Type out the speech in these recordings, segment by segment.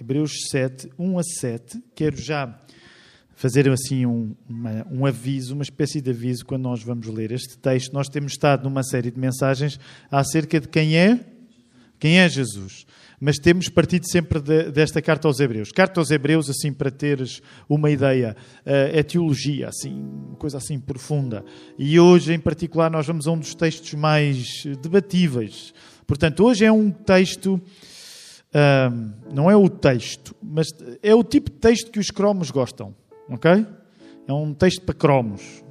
Hebreus 7, 1 a 7. Quero já fazer assim um aviso, uma espécie de aviso quando nós vamos ler este texto. Nós temos estado numa série de mensagens acerca de quem é Jesus. Mas temos partido sempre desta carta aos Hebreus. Carta aos Hebreus, assim, para teres uma ideia, é teologia, assim, uma coisa assim profunda. E hoje, em particular, nós vamos a um dos textos mais debatíveis. Portanto, hoje é um texto, não é o texto, mas é o tipo de texto que os cromos gostam, ok? É um texto para cromos.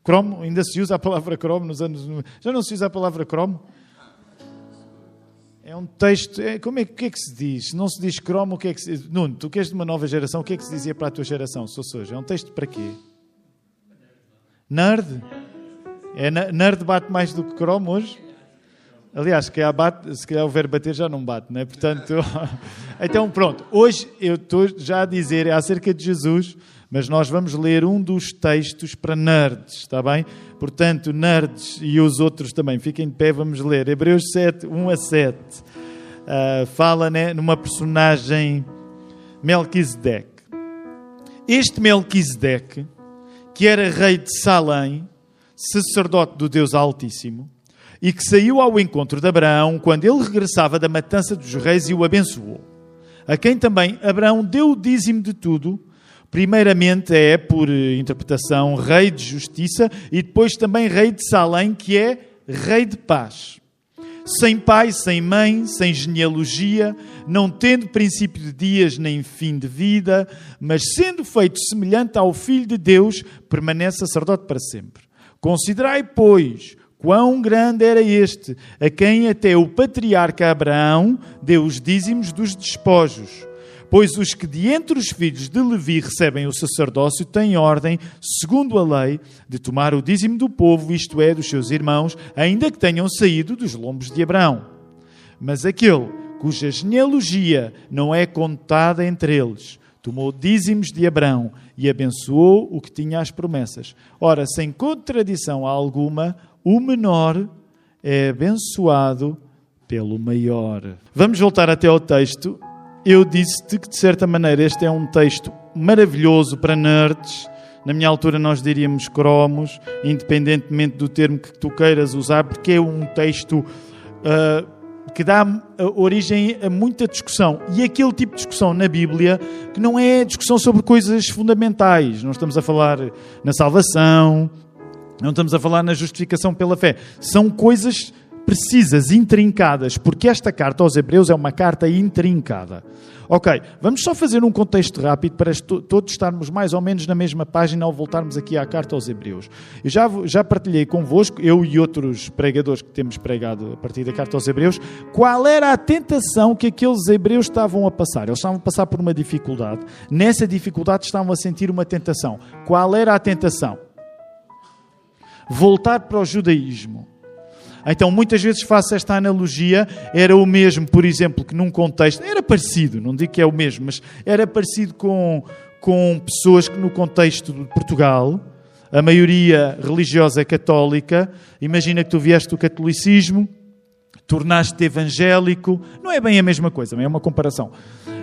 Cromo, ainda se usa a palavra cromo nos anos... Já não se usa a palavra cromo? É um texto... o que é que se diz? Não se diz cromo, o que é que se diz? Nuno, tu que és de uma nova geração, o que é que se dizia para a tua geração, se fosse hoje? É um texto para quê? Nerd? Nerd bate mais do que cromo hoje? Aliás, se calhar o verbo bater já não bate, não é? Portanto, então pronto. Hoje eu estou já a dizer, é acerca de Jesus, mas nós vamos ler um dos textos para nerds, está bem? Portanto, nerds e os outros também, fiquem de pé, vamos ler. Hebreus 7, 1 a 7. Fala, né, numa personagem, Melquisedeque. Este Melquisedeque, que era rei de Salém, sacerdote do Deus Altíssimo, e que saiu ao encontro de Abraão quando ele regressava da matança dos reis e o abençoou. A quem também Abraão deu o dízimo de tudo. Primeiramente é, por interpretação, rei de justiça e depois também rei de Salém, que é rei de paz. Sem pai, sem mãe, sem genealogia, não tendo princípio de dias nem fim de vida, mas sendo feito semelhante ao Filho de Deus, permanece sacerdote para sempre. Considerai, pois, quão grande era este, a quem até o patriarca Abraão deu os dízimos dos despojos. Pois os que de entre os filhos de Levi recebem o sacerdócio têm ordem, segundo a lei, de tomar o dízimo do povo, isto é, dos seus irmãos, ainda que tenham saído dos lombos de Abraão. Mas aquele cuja genealogia não é contada entre eles, tomou dízimos de Abraão e abençoou o que tinha as promessas. Ora, sem contradição alguma, o menor é abençoado pelo maior. Vamos voltar até ao texto. Eu disse-te que, de certa maneira, este é um texto maravilhoso para nerds. Na minha altura nós diríamos cromos, independentemente do termo que tu queiras usar, porque é um texto que dá origem a muita discussão. E aquele tipo de discussão na Bíblia que não é discussão sobre coisas fundamentais. Não estamos a falar na salvação, não estamos a falar na justificação pela fé. São coisas precisas, intrincadas, porque esta carta aos Hebreus é uma carta intrincada. Ok, vamos só fazer um contexto rápido para todos estarmos mais ou menos na mesma página ao voltarmos aqui à carta aos Hebreus. Eu já partilhei convosco, eu e outros pregadores que temos pregado a partir da carta aos Hebreus, qual era a tentação que aqueles hebreus estavam a passar. Eles estavam a passar por uma dificuldade. Nessa dificuldade estavam a sentir uma tentação. Qual era a tentação? Voltar para o judaísmo. Então, muitas vezes faço esta analogia, era o mesmo, por exemplo, que num contexto, era parecido, não digo que é o mesmo, mas era parecido com pessoas que no contexto de Portugal, a maioria religiosa é católica, imagina que tu vieste do catolicismo, tornaste-te evangélico, não é bem a mesma coisa, é uma comparação.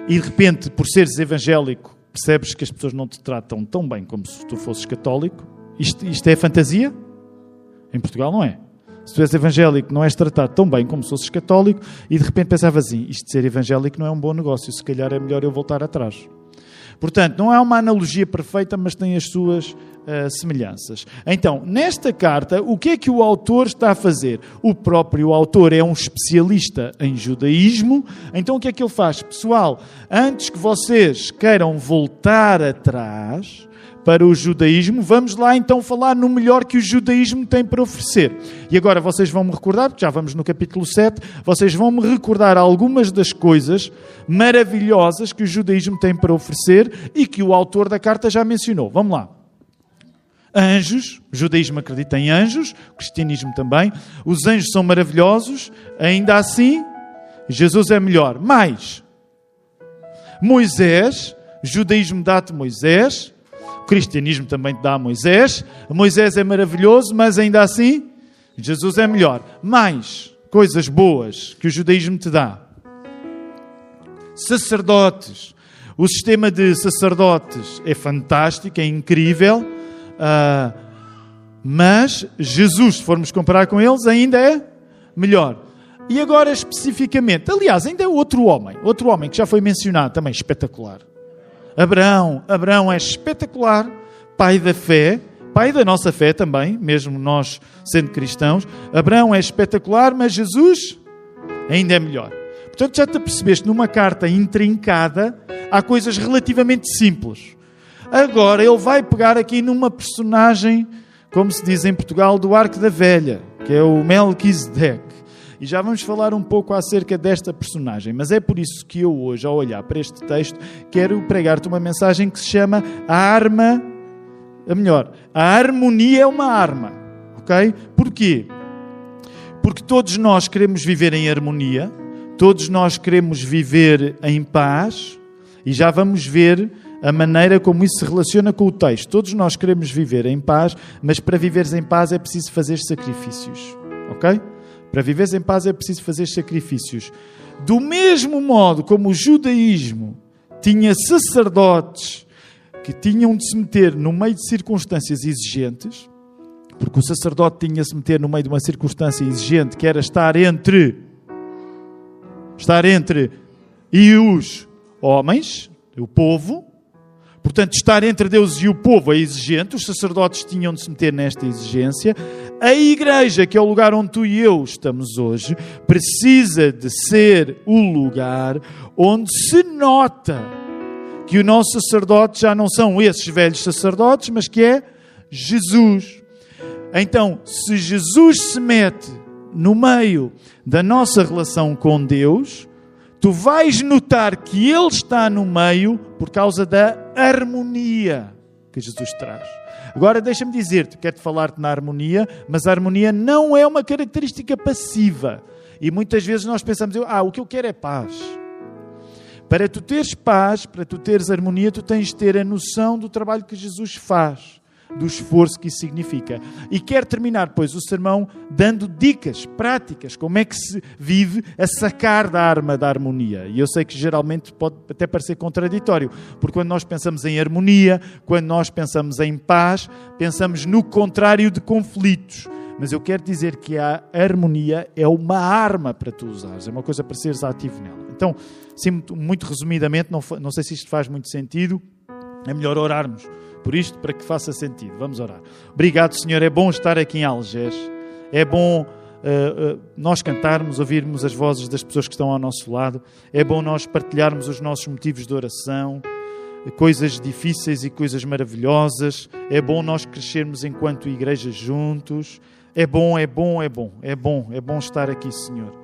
E de repente, por seres evangélico, percebes que as pessoas não te tratam tão bem como se tu fosses católico. Isto é fantasia? Em Portugal não é. Se tu és evangélico, não és tratado tão bem como se fosses católico, e de repente pensavas assim, isto de ser evangélico não é um bom negócio, se calhar é melhor eu voltar atrás. Portanto, não é uma analogia perfeita, mas tem as suas semelhanças. Então, nesta carta, o que é que o autor está a fazer? O próprio autor é um especialista em judaísmo, então o que é que ele faz? Pessoal, antes que vocês queiram voltar atrás para o judaísmo, vamos lá então falar no melhor que o judaísmo tem para oferecer. E agora vocês vão me recordar, porque já vamos no capítulo 7, vocês vão me recordar algumas das coisas maravilhosas que o judaísmo tem para oferecer e que o autor da carta já mencionou. Vamos lá. Anjos, o judaísmo acredita em anjos, o cristianismo também. Os anjos são maravilhosos, ainda assim, Jesus é melhor. Mais, Moisés, o judaísmo dá-te Moisés, o cristianismo também te dá Moisés. Moisés é maravilhoso, mas ainda assim, Jesus é melhor. Mais coisas boas que o judaísmo te dá. Sacerdotes. O sistema de sacerdotes é fantástico, é incrível, mas Jesus, se formos comparar com eles, ainda é melhor. E agora especificamente, aliás, ainda é outro homem que já foi mencionado, também espetacular. Abraão é espetacular, pai da fé, pai da nossa fé também, mesmo nós sendo cristãos. Abraão é espetacular, mas Jesus ainda é melhor. Portanto, já te apercebeste, numa carta intrincada, há coisas relativamente simples. Agora, ele vai pegar aqui numa personagem, como se diz em Portugal, do Arco da Velha, que é o Melquisedeque. E já vamos falar um pouco acerca desta personagem. Mas é por isso que eu hoje, ao olhar para este texto, quero pregar-te uma mensagem que se chama a harmonia é uma arma. Ok? Porquê? Porque todos nós queremos viver em harmonia, todos nós queremos viver em paz, e já vamos ver a maneira como isso se relaciona com o texto. Todos nós queremos viver em paz, mas para viveres em paz é preciso fazer sacrifícios. Ok? Para viveres em paz é preciso fazer sacrifícios. Do mesmo modo como o judaísmo tinha sacerdotes que tinham de se meter no meio de circunstâncias exigentes, porque o sacerdote tinha de se meter no meio de uma circunstância exigente, que era estar entre e os homens, o povo. Portanto, estar entre Deus e o povo é exigente. Os sacerdotes tinham de se meter nesta exigência. A igreja, que é o lugar onde tu e eu estamos hoje, precisa de ser o lugar onde se nota que o nosso sacerdote já não são esses velhos sacerdotes, mas que é Jesus. Então, se Jesus se mete no meio da nossa relação com Deus, tu vais notar que Ele está no meio por causa da harmonia que Jesus traz. Agora deixa-me dizer-te, quero-te falar-te na harmonia, mas a harmonia não é uma característica passiva. E muitas vezes nós pensamos, o que eu quero é paz. Para tu teres paz, para tu teres harmonia, tu tens de ter a noção do trabalho que Jesus faz, do esforço que isso significa. E quero terminar, pois, o sermão dando dicas práticas, como é que se vive a sacar da arma da harmonia. E eu sei que geralmente pode até parecer contraditório, porque quando nós pensamos em harmonia, quando nós pensamos em paz, pensamos no contrário de conflitos. Mas eu quero dizer que a harmonia é uma arma para tu usares, é uma coisa para seres ativo nela. Então, sim, muito resumidamente, não sei se isto faz muito sentido, é melhor orarmos por isto, para que faça sentido. Vamos orar. Obrigado, Senhor. É bom estar aqui em Algés. É bom nós cantarmos, ouvirmos as vozes das pessoas que estão ao nosso lado. É bom nós partilharmos os nossos motivos de oração, coisas difíceis e coisas maravilhosas. É bom nós crescermos enquanto igreja juntos. É bom estar aqui, Senhor.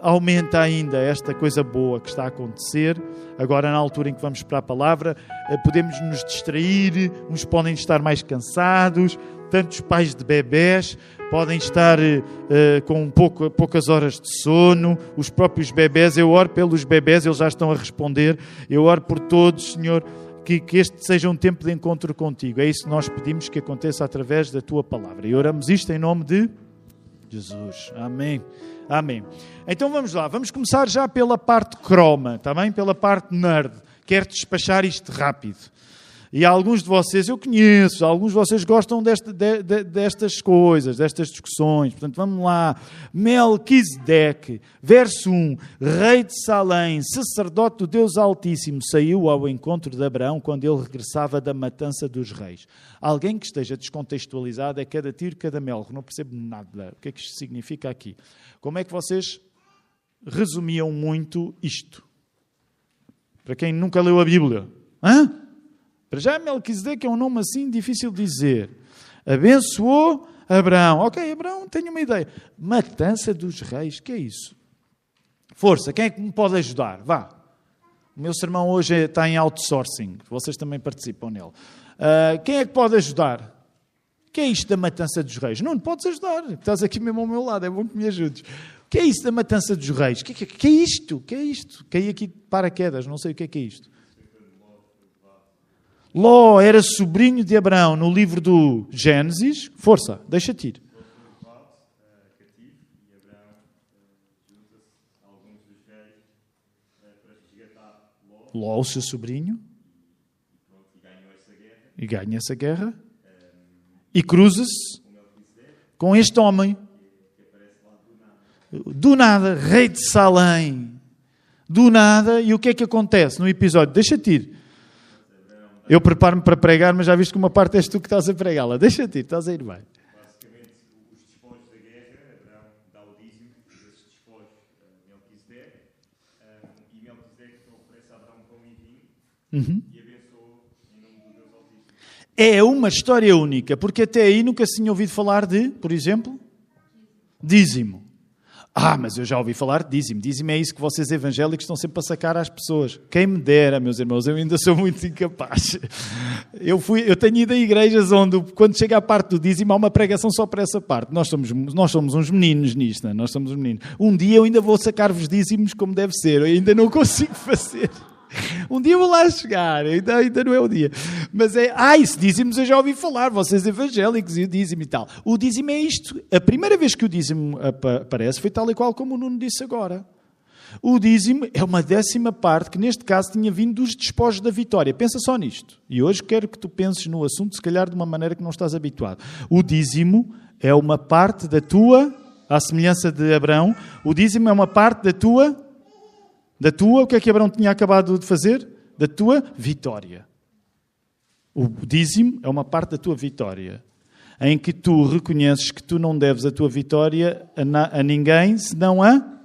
Aumenta ainda esta coisa boa que está a acontecer. Agora, na altura em que vamos para a palavra, podemos nos distrair, uns podem estar mais cansados, tantos pais de bebés podem estar com poucas horas de sono, os próprios bebés. Eu oro pelos bebés, eles já estão a responder. Eu oro por todos, Senhor, que este seja um tempo de encontro contigo. É isso que nós pedimos que aconteça através da tua palavra. E oramos isto em nome de Jesus. Amém. Amém. Então vamos lá. Vamos começar já pela parte croma, está bem? Pela parte nerd. Quero despachar isto rápido. E alguns de vocês, eu conheço, alguns de vocês gostam destas coisas, destas discussões. Portanto, vamos lá. Melquisedeque, verso 1. Rei de Salém, sacerdote do Deus Altíssimo, saiu ao encontro de Abraão quando ele regressava da matança dos reis. Alguém que esteja descontextualizado é cada tiro, cada melro. Não percebo nada. O que é que isto significa aqui? Como é que vocês resumiam muito isto? Para quem nunca leu a Bíblia. Para já, Melquisedeque é um nome assim difícil de dizer. Abençoou Abraão. Ok, Abraão, tenho uma ideia. Matança dos reis, o que é isso? Força, quem é que me pode ajudar? Vá. O meu sermão hoje está em outsourcing. Vocês também participam nele. Quem é que pode ajudar? O que é isto da matança dos reis? Não podes ajudar. Estás aqui mesmo ao meu lado, é bom que me ajudes. O que é isso da matança dos reis? O que é isto? O que é isto? Caí aqui de paraquedas, não sei o que é isto. Ló era sobrinho de Abraão no livro do Gênesis. Força, deixa-te ir. Ló, o seu sobrinho, e ganha essa guerra, e cruza-se com este homem, do nada, rei de Salém, do nada, e o que é que acontece no episódio? Deixa-te ir. Eu preparo-me para pregar, mas já viste que uma parte és tu que estás a pregá-la. Deixa-te ir, estás a ir bem. Basicamente, os despojos da guerra, Abraão dá o dízimo desses despojos a Melquisedeque, e Melquisedeque oferece a Abraão pão e vinho, e abençoou em nome do Deus Altíssimo. É uma história única, porque até aí nunca se tinha ouvido falar de, por exemplo, dízimo. Mas eu já ouvi falar de dízimo. Dízimo é isso que vocês evangélicos estão sempre a sacar às pessoas. Quem me dera, meus irmãos, eu ainda sou muito incapaz. Eu tenho ido a igrejas onde, quando chega à parte do dízimo, há uma pregação só para essa parte. Nós somos uns meninos nisto, não é? Nós somos uns meninos. Um dia eu ainda vou sacar-vos dízimos como deve ser. Eu ainda não consigo fazer. Um dia vou lá chegar, ainda não é o dia. Mas isso dízimos eu já ouvi falar, vocês evangélicos e o dízimo e tal. O dízimo é isto. A primeira vez que o dízimo aparece foi tal e qual como o Nuno disse agora. O dízimo é uma 10ª parte que neste caso tinha vindo dos despojos da vitória. Pensa só nisto. E hoje quero que tu penses no assunto, se calhar de uma maneira que não estás habituado. O dízimo é uma parte da tua, à semelhança de Abraão, o dízimo é uma parte da tua, o que é que Abraão tinha acabado de fazer? Da tua vitória. O dízimo é uma parte da tua vitória, em que tu reconheces que tu não deves a tua vitória a ninguém, senão a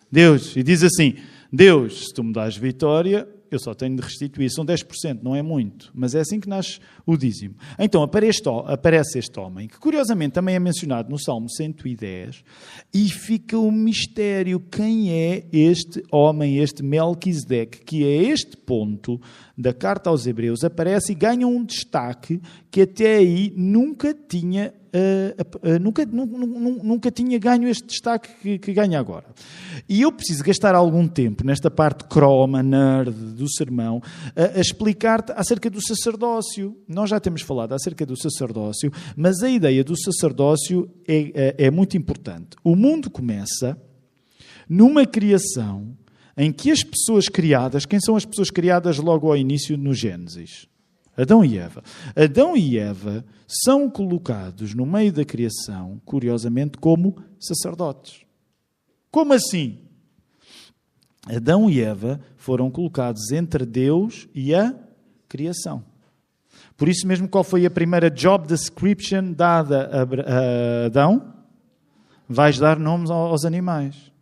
Deus. E diz assim, Deus, se tu me dás vitória, eu só tenho de restituir. São 10%, não é muito. Mas é assim que nasce o dízimo. Então aparece este homem, que curiosamente também é mencionado no Salmo 110, e fica o mistério. Quem é este homem, este Melquisedeque, que a este ponto da carta aos Hebreus aparece e ganha um destaque que até aí nunca tinha ganho este destaque que ganha agora. E eu preciso gastar algum tempo nesta parte croma, nerd do sermão, a explicar-te acerca do sacerdócio. Nós já temos falado acerca do sacerdócio, mas a ideia do sacerdócio é muito importante. O mundo começa numa criação em que as pessoas criadas, quem são as pessoas criadas logo ao início no Gênesis? Adão e Eva. Adão e Eva são colocados no meio da criação, curiosamente, como sacerdotes. Como assim? Adão e Eva foram colocados entre Deus e a criação. Por isso mesmo, qual foi a primeira job description dada a Adão? Vais dar nomes aos animais.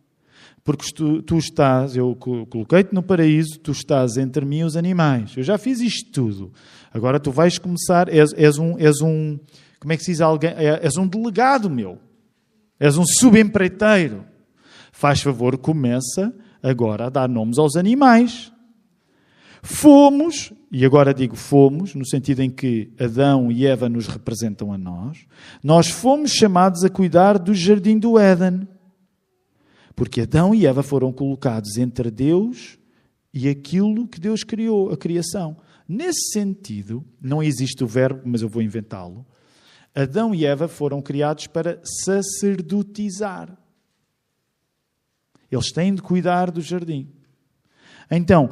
Porque tu estás, eu coloquei-te no paraíso, tu estás entre mim e os animais. Eu já fiz isto tudo. Agora tu vais começar, és um, como é que se diz alguém? És um delegado meu. És um subempreiteiro. Faz favor, começa agora a dar nomes aos animais. Fomos, e agora digo fomos, no sentido em que Adão e Eva nos representam a nós fomos chamados a cuidar do jardim do Éden. Porque Adão e Eva foram colocados entre Deus e aquilo que Deus criou, a criação. Nesse sentido, não existe o verbo, mas eu vou inventá-lo. Adão e Eva foram criados para sacerdotizar. Eles têm de cuidar do jardim. Então,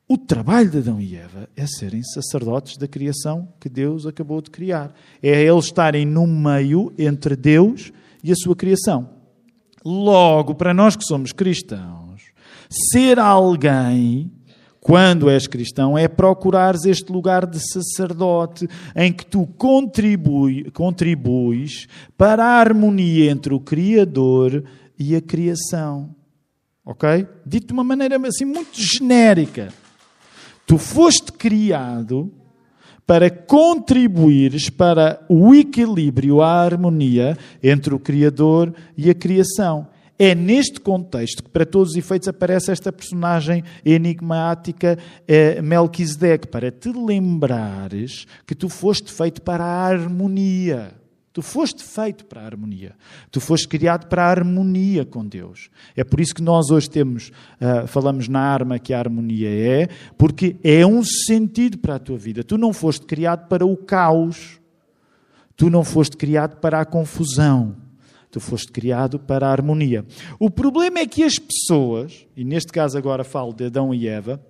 o trabalho de Adão e Eva é serem sacerdotes da criação que Deus acabou de criar. É eles estarem no meio entre Deus e a sua criação. Logo, para nós que somos cristãos, ser alguém, quando és cristão, é procurares este lugar de sacerdote em que tu contribuis para a harmonia entre o Criador e a criação. Ok? Dito de uma maneira assim muito genérica. Tu foste criado para contribuires para o equilíbrio, a harmonia entre o Criador e a criação. É neste contexto que, para todos os efeitos, aparece esta personagem enigmática, Melquisedeque, para te lembrares que tu foste feito para a harmonia. Tu foste feito para a harmonia. Tu foste criado para a harmonia com Deus. É por isso que nós hoje falamos na arma que a harmonia é, porque é um sentido para a tua vida. Tu não foste criado para o caos. Tu não foste criado para a confusão. Tu foste criado para a harmonia. O problema é que as pessoas, e neste caso agora falo de Adão e Eva,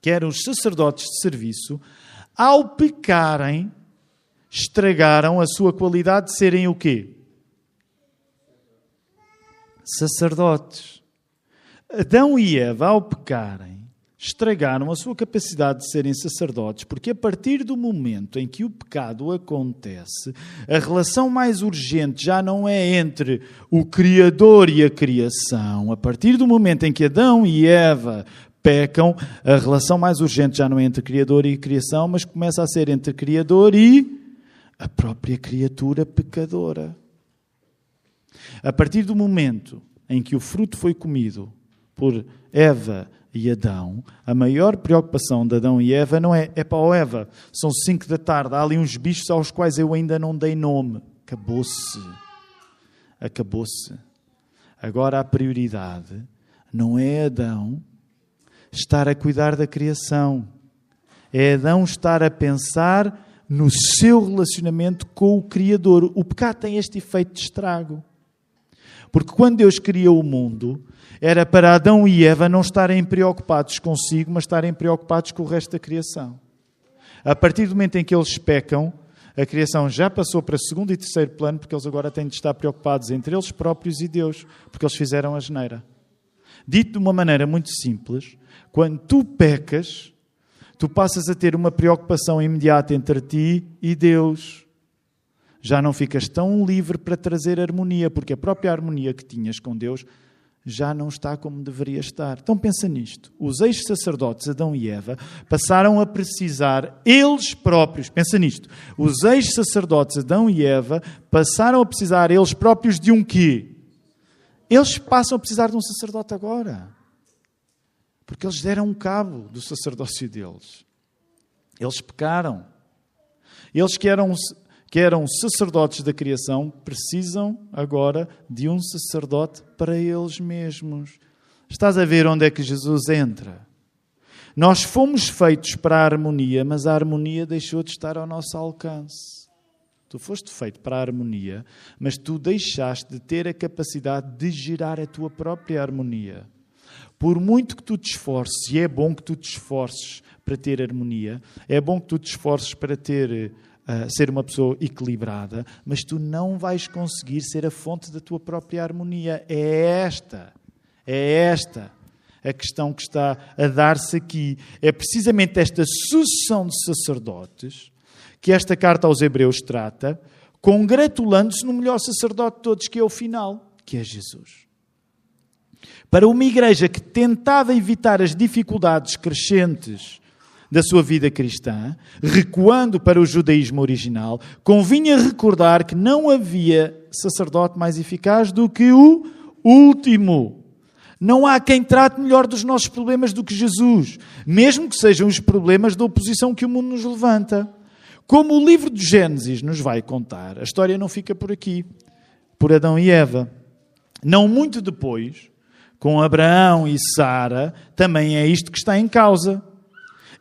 que eram os sacerdotes de serviço, ao pecarem, estragaram a sua qualidade de serem o quê? Sacerdotes. Adão e Eva, ao pecarem, estragaram a sua capacidade de serem sacerdotes, porque a partir do momento em que o pecado acontece, a relação mais urgente já não é entre o Criador e a criação. A partir do momento em que Adão e Eva pecam, a relação mais urgente já não é entre Criador e criação, mas começa a ser entre Criador e a própria criatura pecadora. A partir do momento em que o fruto foi comido por Eva e Adão, a maior preocupação de Adão e Eva não é para Eva, são 5 da tarde, há ali uns bichos aos quais eu ainda não dei nome. Acabou-se. Agora a prioridade não é Adão estar a cuidar da criação. É Adão estar a pensar no seu relacionamento com o Criador. O pecado tem este efeito de estrago. Porque quando Deus criou o mundo, era para Adão e Eva não estarem preocupados consigo, mas estarem preocupados com o resto da criação. A partir do momento em que eles pecam, a criação já passou para segundo e terceiro plano, porque eles agora têm de estar preocupados entre eles próprios e Deus, porque eles fizeram a asneira. Dito de uma maneira muito simples, quando tu pecas, tu passas a ter uma preocupação imediata entre ti e Deus. Já não ficas tão livre para trazer harmonia, porque a própria harmonia que tinhas com Deus já não está como deveria estar. Então pensa nisto. Os ex-sacerdotes, Adão e Eva, passaram a precisar, eles próprios, pensa nisto, os ex-sacerdotes, Adão e Eva, passaram a precisar, eles próprios, de um quê? Eles passam a precisar de um sacerdote agora. Porque eles deram um cabo do sacerdócio deles. Eles pecaram. Eles que eram sacerdotes da criação, precisam agora de um sacerdote para eles mesmos. Estás a ver onde é que Jesus entra? Nós fomos feitos para a harmonia, mas a harmonia deixou de estar ao nosso alcance. Tu foste feito para a harmonia, mas tu deixaste de ter a capacidade de gerar a tua própria harmonia. Por muito que tu te esforces, e é bom que tu te esforces para ter harmonia, é bom que tu te esforces para ser uma pessoa equilibrada, mas tu não vais conseguir ser a fonte da tua própria harmonia. É esta a questão que está a dar-se aqui. É precisamente esta sucessão de sacerdotes que esta carta aos Hebreus trata, congratulando-se no melhor sacerdote de todos, que é o final, que é Jesus. Para uma igreja que tentava evitar as dificuldades crescentes da sua vida cristã, recuando para o judaísmo original, convinha recordar que não havia sacerdote mais eficaz do que o último. Não há quem trate melhor dos nossos problemas do que Jesus, mesmo que sejam os problemas da oposição que o mundo nos levanta. Como o livro de Gênesis nos vai contar, a história não fica por aqui, por Adão e Eva. Não muito depois, com Abraão e Sara, também é isto que está em causa.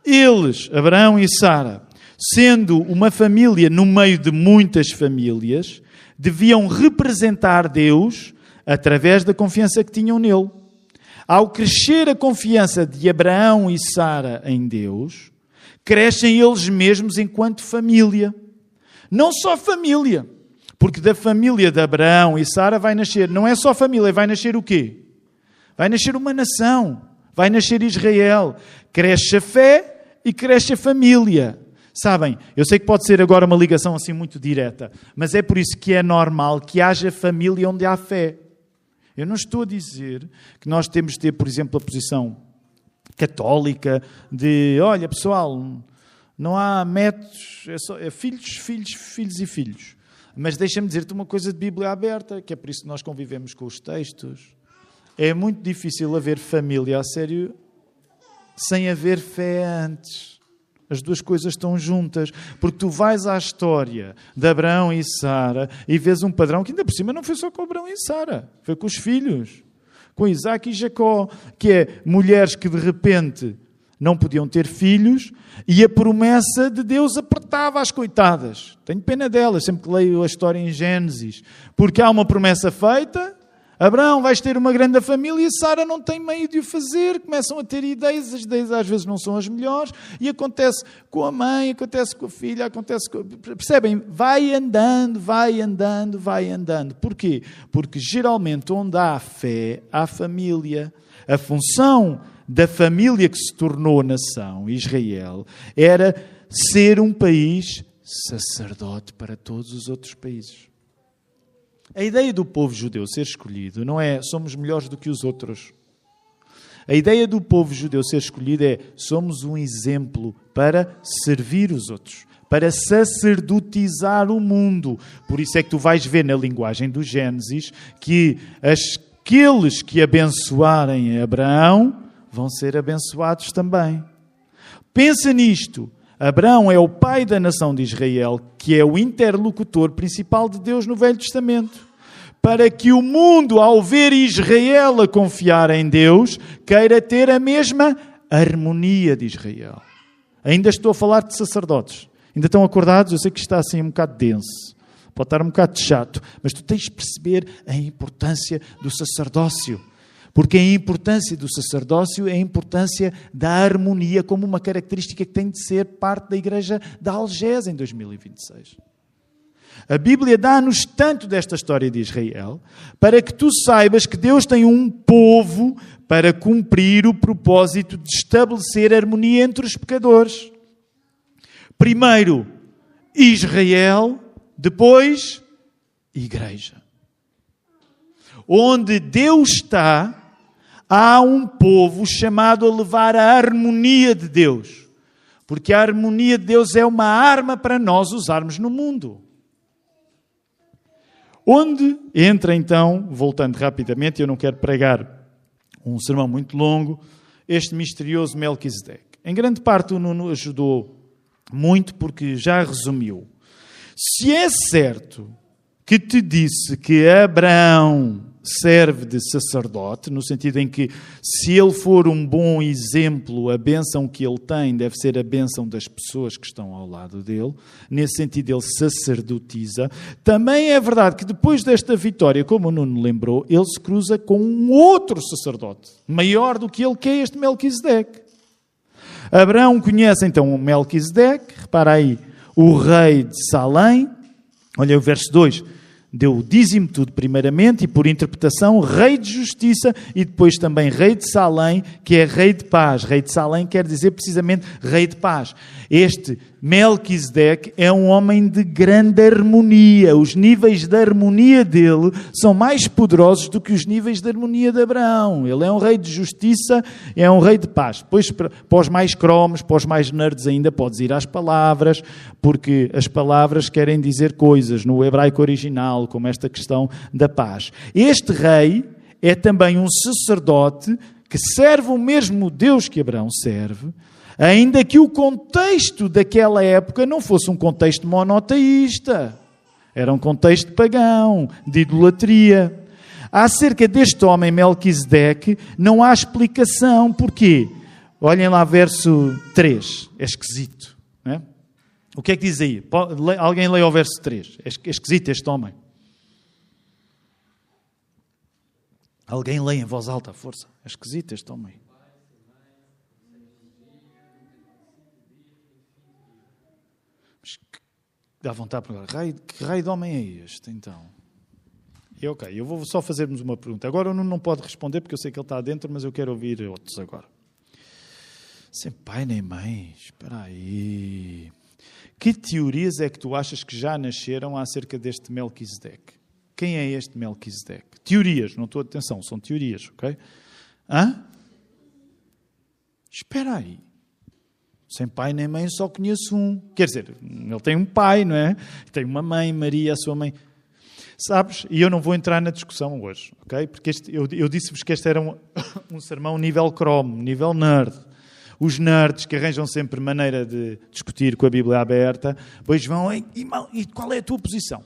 Eles, Abraão e Sara, sendo uma família no meio de muitas famílias, deviam representar Deus através da confiança que tinham nele. Ao crescer a confiança de Abraão e Sara em Deus, crescem eles mesmos enquanto família. Não só família, porque da família de Abraão e Sara vai nascer, não é só família, vai nascer o quê? Vai nascer uma nação, vai nascer Israel. Cresce a fé e cresce a família. Sabem, eu sei que pode ser agora uma ligação assim muito direta, mas é por isso que é normal que haja família onde há fé. Eu não estou a dizer que nós temos de ter, por exemplo, a posição católica de, olha pessoal, não há métodos, é filhos e filhos. Mas deixa-me dizer-te uma coisa de Bíblia aberta, que é por isso que nós convivemos com os textos. É muito difícil haver família a sério sem haver fé antes. As duas coisas estão juntas, porque tu vais à história de Abraão e Sara e vês um padrão que ainda por cima não foi só com Abraão e Sara, foi com os filhos, com Isaac e Jacó, que é mulheres que de repente não podiam ter filhos e a promessa de Deus apertava as coitadas. Tenho pena delas, sempre que leio a história em Gênesis, porque há uma promessa feita, Abraão, vais ter uma grande família e Sara não tem meio de o fazer. Começam a ter ideias, as ideias às vezes não são as melhores. E acontece com a mãe, acontece com a filha, acontece com... Percebem? Vai andando, vai andando, vai andando. Porquê? Porque geralmente onde há fé, há família. A função da família que se tornou nação, Israel, era ser um país sacerdote para todos os outros países. A ideia do povo judeu ser escolhido não é somos melhores do que os outros. A ideia do povo judeu ser escolhido é somos um exemplo para servir os outros, para sacerdotizar o mundo. Por isso é que tu vais ver na linguagem do Gênesis que aqueles que abençoarem Abraão vão ser abençoados também. Pensa nisto. Abraão é o pai da nação de Israel, que é o interlocutor principal de Deus no Velho Testamento. Para que o mundo, ao ver Israel a confiar em Deus, queira ter a mesma harmonia de Israel. Ainda estou a falar de sacerdotes. Ainda estão acordados? Eu sei que está assim um bocado denso. Pode estar um bocado chato. Mas tu tens de perceber a importância do sacerdócio. Porque a importância do sacerdócio é a importância da harmonia como uma característica que tem de ser parte da Igreja da Algés em 2026. A Bíblia dá-nos tanto desta história de Israel para que tu saibas que Deus tem um povo para cumprir o propósito de estabelecer harmonia entre os pecadores. Primeiro, Israel, depois, Igreja. Onde Deus está, há um povo chamado a levar a harmonia de Deus. Porque a harmonia de Deus é uma arma para nós usarmos no mundo. Onde entra então, voltando rapidamente, eu não quero pregar um sermão muito longo, este misterioso Melquisedeque. Em grande parte o Nuno ajudou muito porque já resumiu. Se é certo que te disse que Abraão serve de sacerdote, no sentido em que, se ele for um bom exemplo, a bênção que ele tem deve ser a bênção das pessoas que estão ao lado dele. Nesse sentido, ele sacerdotiza. Também é verdade que depois desta vitória, como o Nuno lembrou, ele se cruza com um outro sacerdote, maior do que ele, que é este Melquisedeque. Abraão conhece então o Melquisedeque, repara aí, o rei de Salém. Olha o verso 2. Deu o dízimo tudo primeiramente e por interpretação rei de justiça e depois também rei de Salém, que é rei de paz. Rei de Salém quer dizer precisamente rei de paz. Este Melquisedeque é um homem de grande harmonia. Os níveis de harmonia dele são mais poderosos do que os níveis de harmonia de Abraão. Ele é um rei de justiça, é um rei de paz. Depois, para os mais cromos, para os mais nerds ainda, podes ir às palavras, porque as palavras querem dizer coisas no hebraico original, como esta questão da paz. Este rei é também um sacerdote que serve o mesmo Deus que Abraão serve, ainda que o contexto daquela época não fosse um contexto monoteísta. Era um contexto pagão, de idolatria. Acerca deste homem Melquisedeque não há explicação. Porquê? Olhem lá verso 3. É esquisito. Não é? O que é que diz aí? Alguém leia o verso 3. É esquisito este homem. Alguém leia em voz alta, força. É esquisito este homem. Dá vontade de perguntar, que raio de homem é este, então? E ok, eu vou só fazer-nos uma pergunta. Agora o Nuno não pode responder, porque eu sei que ele está dentro, mas eu quero ouvir outros agora. Sem pai nem mãe, espera aí. Que teorias é que tu achas que já nasceram acerca deste Melquisedeque? Quem é este Melquisedeque? Teorias, não estou, atenção, são teorias, ok? Hã? Espera aí. Sem pai nem mãe, só conheço um. Quer dizer, ele tem um pai, não é? Tem uma mãe, Maria, a sua mãe. Sabes? E eu não vou entrar na discussão hoje, ok? Porque eu disse-vos que este era um sermão nível Chrome, nível nerd. Os nerds que arranjam sempre maneira de discutir com a Bíblia aberta, pois vão, e qual é a tua posição?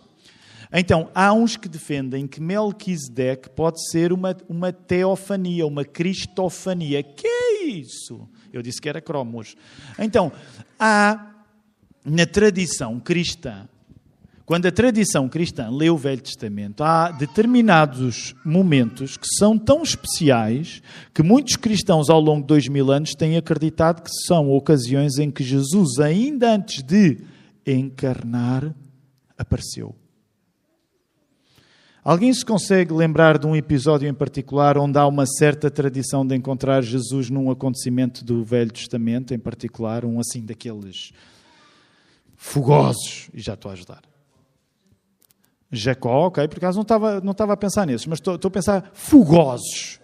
Então, há uns que defendem que Melquisedeque pode ser uma teofania, uma cristofania. Que é isso? Eu disse que era cromo hoje. Então, há na tradição cristã quando a tradição cristã lê o Velho Testamento, há determinados momentos que são tão especiais que muitos cristãos ao longo de 2000 anos têm acreditado que são ocasiões em que Jesus, ainda antes de encarnar, apareceu. Alguém se consegue lembrar de um episódio em particular onde há uma certa tradição de encontrar Jesus num acontecimento do Velho Testamento, em particular, um assim daqueles fogosos? E já estou a ajudar. Jacó, ok, por acaso não estava a pensar nesses, mas estou a pensar fogosos.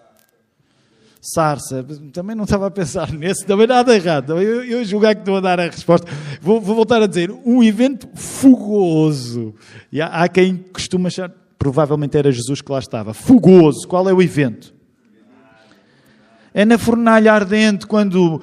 Sarsa, também não estava a pensar nesse, também nada errado. Eu julgar que estou a dar a resposta. Vou voltar a dizer, um evento fogoso. E há quem costuma achar, provavelmente era Jesus que lá estava. Fogoso, qual é o evento? É na fornalha ardente, quando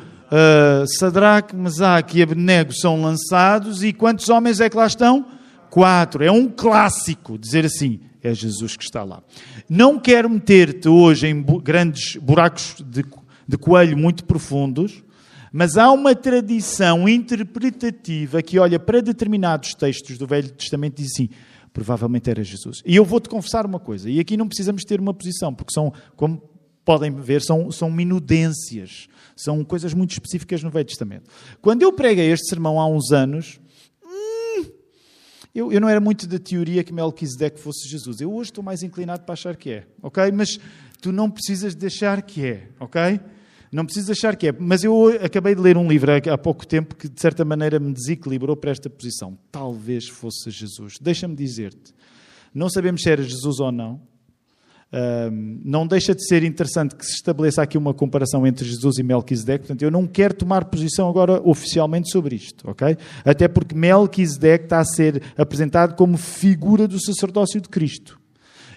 Sadraque, Mesaque e Abednego são lançados, e quantos homens é que lá estão? 4. É um clássico dizer assim, é Jesus que está lá. Não quero meter-te hoje em grandes buracos de coelho muito profundos, mas há uma tradição interpretativa que olha para determinados textos do Velho Testamento e diz assim, provavelmente era Jesus. E eu vou-te confessar uma coisa, e aqui não precisamos ter uma posição, porque são, como podem ver, são minudências, são coisas muito específicas no Velho Testamento. Quando eu preguei este sermão há uns anos, eu não era muito da teoria que Melquisedeque fosse Jesus. Eu hoje estou mais inclinado para achar que é, ok? Mas tu não precisas de achar que é, ok? Não precisas achar que é. Mas eu acabei de ler um livro há pouco tempo que, de certa maneira, me desequilibrou para esta posição. Talvez fosse Jesus. Deixa-me dizer-te. Não sabemos se era Jesus ou não. Não deixa de ser interessante que se estabeleça aqui uma comparação entre Jesus e Melquisedeque. Portanto, eu não quero tomar posição agora oficialmente sobre isto, ok? Até porque Melquisedeque está a ser apresentado como figura do sacerdócio de Cristo.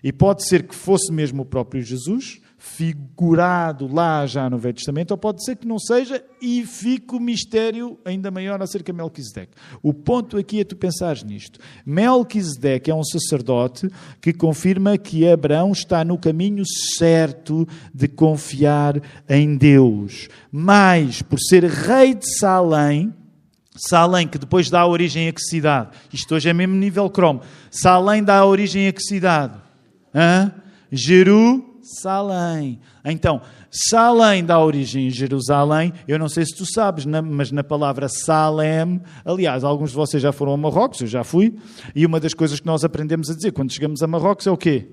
E pode ser que fosse mesmo o próprio Jesus, figurado lá já no Velho Testamento, ou pode ser que não seja e fique o mistério ainda maior acerca de Melquisedeque. O ponto aqui é tu pensares nisto. Melquisedeque é um sacerdote que confirma que Abraão está no caminho certo de confiar em Deus. Mas, por ser rei de Salém, que depois dá origem a que cidade? Isto hoje é mesmo nível cromo. Salém dá origem a que cidade? Jerusalém. Então, Salém dá origem a Jerusalém. Eu não sei se tu sabes, mas na palavra Salem, aliás, alguns de vocês já foram a Marrocos, eu já fui, e uma das coisas que nós aprendemos a dizer quando chegamos a Marrocos é o quê?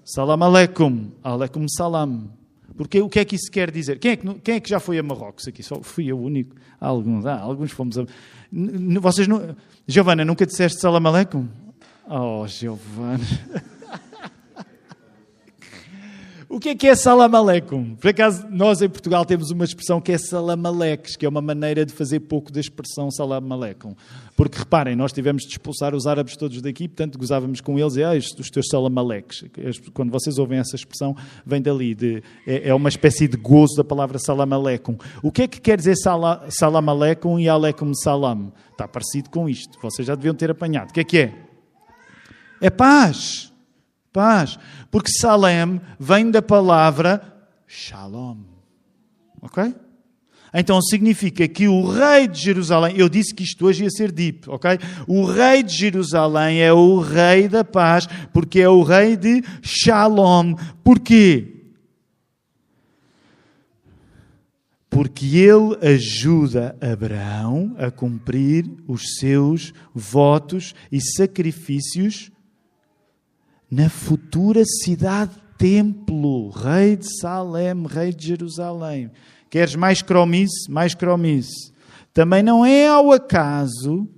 Salam aleikum, aleikum salam. Porque o que é que isso quer dizer? Quem é que já foi a Marrocos aqui? Só fui eu o único. Alguns fomos a... Vocês não... Giovana, nunca disseste salam aleikum? Oh, Giovana... O que é salam aleikum? Por acaso, nós em Portugal temos uma expressão que é salam aleques, que é uma maneira de fazer pouco da expressão salam aleikum. Porque, reparem, nós tivemos de expulsar os árabes todos daqui, portanto, gozávamos com eles e os teus salam aleques. Quando vocês ouvem essa expressão, vem dali. É uma espécie de gozo da palavra salam aleikum. O que é que quer dizer salam aleikum e aleikum salam? Está parecido com isto. Vocês já deviam ter apanhado. O que é? É paz. Paz. Porque Salem vem da palavra Shalom. Ok? Então significa que o rei de Jerusalém... Eu disse que isto hoje ia ser deep, ok? O rei de Jerusalém é o rei da paz, porque é o rei de Shalom. Porquê? Porque ele ajuda Abraão a cumprir os seus votos e sacrifícios na futura cidade-templo, rei de Salem, rei de Jerusalém. Queres mais cromice? Mais cromice. Também não é ao acaso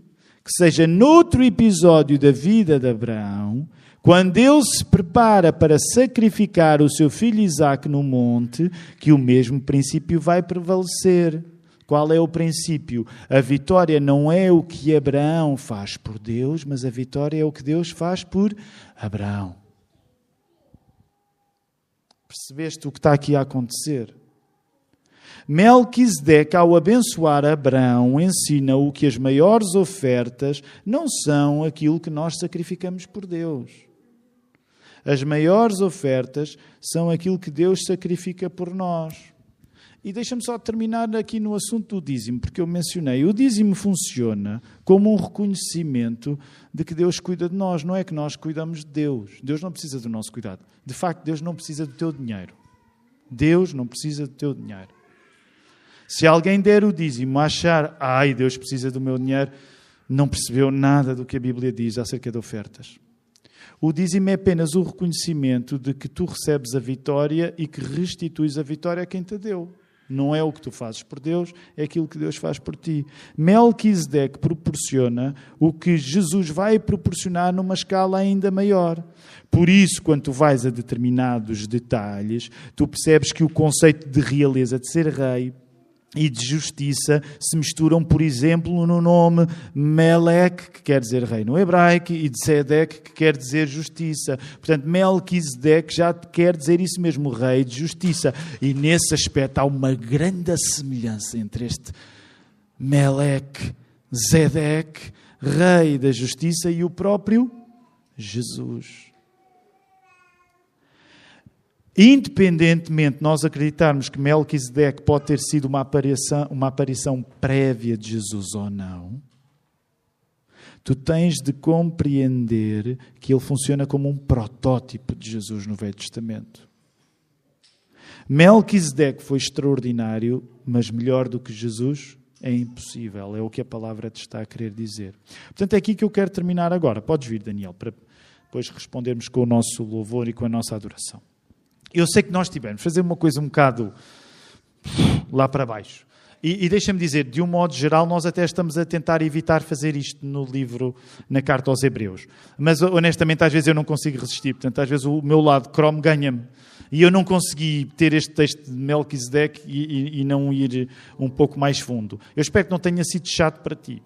que seja noutro episódio da vida de Abraão, quando ele se prepara para sacrificar o seu filho Isaque no monte, que o mesmo princípio vai prevalecer. Qual é o princípio? A vitória não é o que Abraão faz por Deus, mas a vitória é o que Deus faz por Abraão. Percebeste o que está aqui a acontecer? Melquisedeque, ao abençoar Abraão, ensina-o que as maiores ofertas não são aquilo que nós sacrificamos por Deus. As maiores ofertas são aquilo que Deus sacrifica por nós. E deixa-me só terminar aqui no assunto do dízimo, porque eu mencionei. O dízimo funciona como um reconhecimento de que Deus cuida de nós. Não é que nós cuidamos de Deus. Deus não precisa do nosso cuidado. De facto, Deus não precisa do teu dinheiro. Deus não precisa do teu dinheiro. Se alguém der o dízimo a achar, ai, Deus precisa do meu dinheiro, não percebeu nada do que a Bíblia diz acerca de ofertas. O dízimo é apenas o reconhecimento de que tu recebes a vitória e que restituis a vitória a quem te deu. Não é o que tu fazes por Deus, é aquilo que Deus faz por ti. Melquisedeque proporciona o que Jesus vai proporcionar numa escala ainda maior. Por isso, quando tu vais a determinados detalhes, tu percebes que o conceito de realeza, de ser rei, e de justiça se misturam, por exemplo, no nome Melech, que quer dizer rei no hebraico, e de Sedec, que quer dizer justiça. Portanto, Melquisedeque já quer dizer isso mesmo, rei de justiça. E nesse aspecto há uma grande semelhança entre este Melech, Zedec, rei da justiça, e o próprio Jesus. Independentemente de nós acreditarmos que Melquisedeque pode ter sido uma aparição prévia de Jesus ou não, tu tens de compreender que ele funciona como um protótipo de Jesus no Velho Testamento. Melquisedeque foi extraordinário, mas melhor do que Jesus é impossível. É o que a palavra te está a querer dizer. Portanto, é aqui que eu quero terminar agora. Podes vir, Daniel, para depois respondermos com o nosso louvor e com a nossa adoração. Eu sei que nós tivemos fazer uma coisa um bocado lá para baixo. E deixa-me dizer, de um modo geral, nós até estamos a tentar evitar fazer isto no livro, na carta aos Hebreus. Mas, honestamente, às vezes eu não consigo resistir. Portanto, às vezes o meu lado Chrome ganha-me. E eu não consegui ter este texto de Melquisedeque e não ir um pouco mais fundo. Eu espero que não tenha sido chato para ti.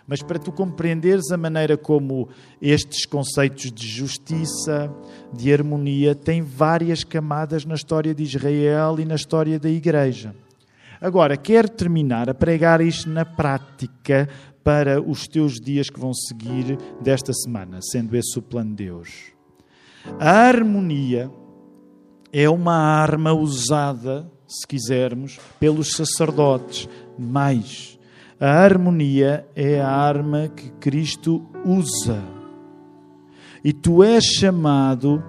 Mas para tu compreenderes a maneira como estes conceitos de justiça, de harmonia, têm várias camadas na história de Israel e na história da Igreja. Agora, quero terminar a pregar isto na prática para os teus dias que vão seguir desta semana, sendo esse o plano de Deus. A harmonia é uma arma usada, se quisermos, pelos sacerdotes, mais. A harmonia é a arma que Cristo usa. E tu és chamado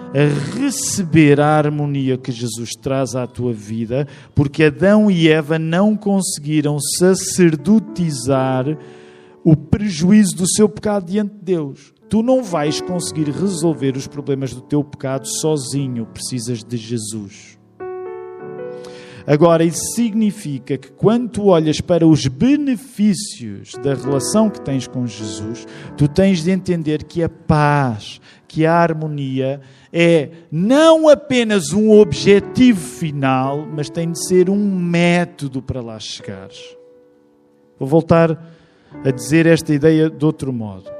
a receber a harmonia que Jesus traz à tua vida, porque Adão e Eva não conseguiram sacerdotizar o prejuízo do seu pecado diante de Deus. Tu não vais conseguir resolver os problemas do teu pecado sozinho, precisas de Jesus. Agora, isso significa que quando tu olhas para os benefícios da relação que tens com Jesus, tu tens de entender que a paz, que a harmonia é não apenas um objetivo final, mas tem de ser um método para lá chegares. Vou voltar a dizer esta ideia de outro modo.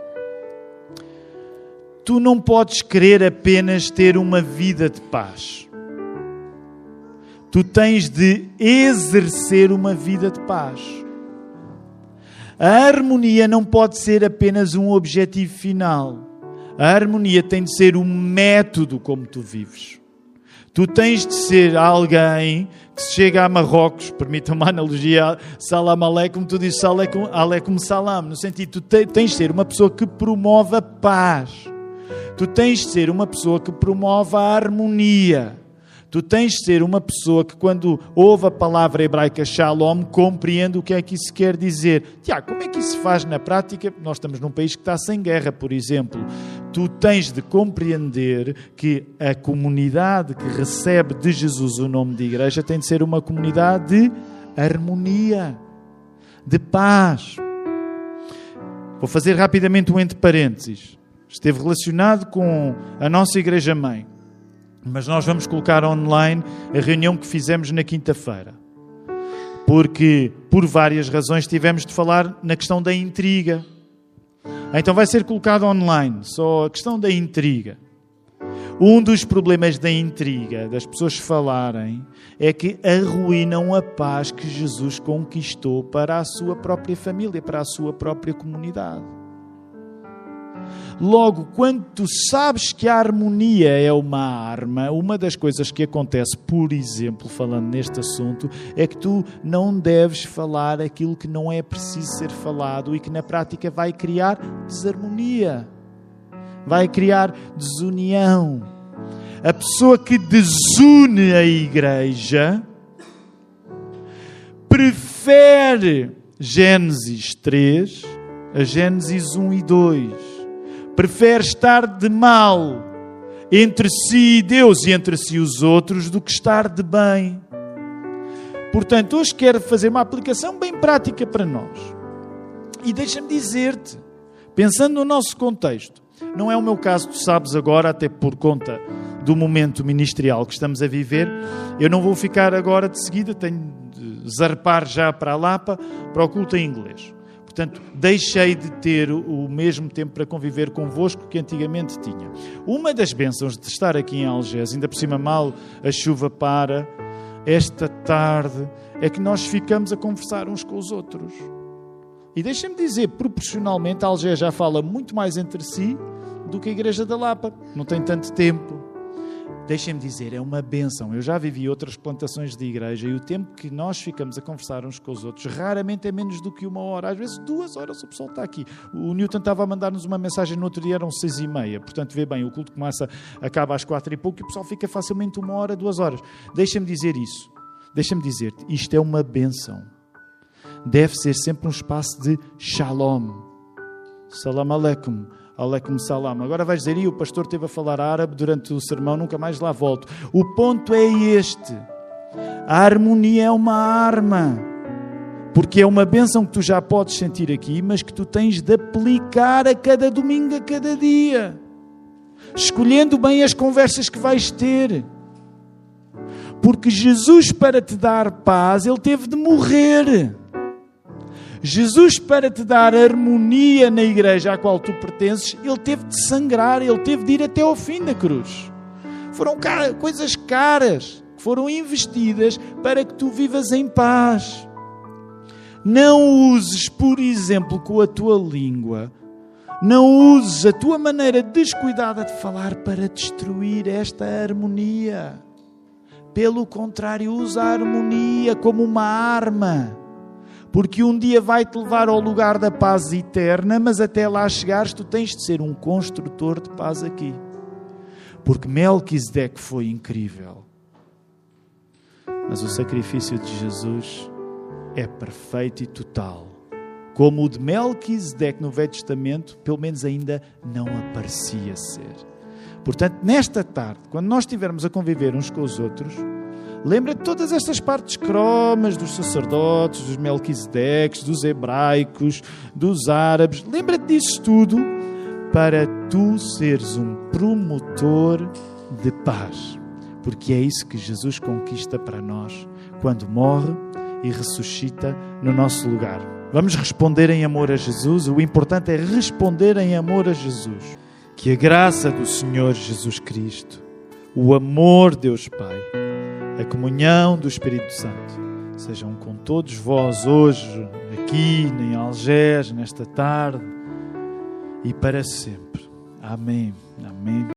Tu não podes querer apenas ter uma vida de paz. Tu tens de exercer uma vida de paz. A harmonia não pode ser apenas um objetivo final. A harmonia tem de ser um método como tu vives. Tu tens de ser alguém que se chega a Marrocos, permita uma analogia, salam aleikum, tu dizes aleikum salam, no sentido, tu tens de ser uma pessoa que promove a paz. Tu tens de ser uma pessoa que promove a harmonia. Tu tens de ser uma pessoa que, quando ouve a palavra hebraica shalom, compreende o que é que isso quer dizer. Tiago, como é que isso se faz na prática? Nós estamos num país que está sem guerra, por exemplo. Tu tens de compreender que a comunidade que recebe de Jesus o nome de igreja tem de ser uma comunidade de harmonia, de paz. Vou fazer rapidamente um entre parênteses. Esteve relacionado com a nossa igreja-mãe. Mas nós vamos colocar online a reunião que fizemos na quinta-feira. Porque, por várias razões, tivemos de falar na questão da intriga. Então vai ser colocado online, só a questão da intriga. Um dos problemas da intriga, das pessoas falarem, é que arruinam a paz que Jesus conquistou para a sua própria família, para a sua própria comunidade. Logo, quando tu sabes que a harmonia é uma arma, uma das coisas que acontece, por exemplo, falando neste assunto, é que tu não deves falar aquilo que não é preciso ser falado e que na prática vai criar desarmonia, vai criar desunião. A pessoa que desune a igreja prefere Gênesis 3 a Gênesis 1 e 2. Prefere estar de mal entre si e Deus e entre si e os outros do que estar de bem. Portanto, hoje quero fazer uma aplicação bem prática para nós. E deixa-me dizer-te, pensando no nosso contexto, não é o meu caso, tu sabes agora, até por conta do momento ministerial que estamos a viver, eu não vou ficar agora de seguida, tenho de zarpar já para a Lapa, para o culto em inglês. Portanto, deixei de ter o mesmo tempo para conviver convosco que antigamente tinha. Uma das bênçãos de estar aqui em Algés, ainda por cima mal a chuva para, esta tarde, é que nós ficamos a conversar uns com os outros. E deixem-me dizer, proporcionalmente, Algés já fala muito mais entre si do que a Igreja da Lapa. Não tem tanto tempo. Deixem-me dizer, é uma bênção. Eu já vivi outras plantações de igreja e o tempo que nós ficamos a conversar uns com os outros raramente é menos do que 1 hora. Às vezes 2 horas o pessoal está aqui. O Newton estava a mandar-nos uma mensagem no outro dia, eram 6h30. Portanto, vê bem, o culto acaba às 4 e pouco e o pessoal fica facilmente 1 hora, 2 horas. Deixem-me dizer isso. Deixem-me dizer-te, isto é uma bênção. Deve ser sempre um espaço de shalom. Salam aleikum. Aleikum salam. Agora vais dizer, o pastor esteve a falar árabe durante o sermão, nunca mais lá volto. O ponto é este. A harmonia é uma arma. Porque é uma bênção que tu já podes sentir aqui, mas que tu tens de aplicar a cada domingo, a cada dia. Escolhendo bem as conversas que vais ter. Porque Jesus, para te dar paz, Ele teve de morrer. Jesus, para te dar harmonia na igreja à qual tu pertences, Ele teve de sangrar, Ele teve de ir até ao fim da cruz. Foram coisas caras que foram investidas para que tu vivas em paz. Não uses, por exemplo, com a tua língua, não uses a tua maneira descuidada de falar para destruir esta harmonia. Pelo contrário, usa a harmonia como uma arma. Porque um dia vai-te levar ao lugar da paz eterna, mas até lá chegares, tu tens de ser um construtor de paz aqui. Porque Melquisedeque foi incrível. Mas o sacrifício de Jesus é perfeito e total. Como o de Melquisedeque no Velho Testamento, pelo menos ainda não aparecia ser. Portanto, nesta tarde, quando nós estivermos a conviver uns com os outros, lembra-te de todas estas partes cromas dos sacerdotes, dos Melquisedeques, dos hebraicos, dos árabes. Lembra-te disso tudo para tu seres um promotor de paz. Porque é isso que Jesus conquista para nós quando morre e ressuscita no nosso lugar. Vamos responder em amor a Jesus. O importante é responder em amor a Jesus. Que a graça do Senhor Jesus Cristo, o amor de Deus Pai, a comunhão do Espírito Santo sejam com todos vós hoje, aqui em Algés, nesta tarde e para sempre. Amém. Amém.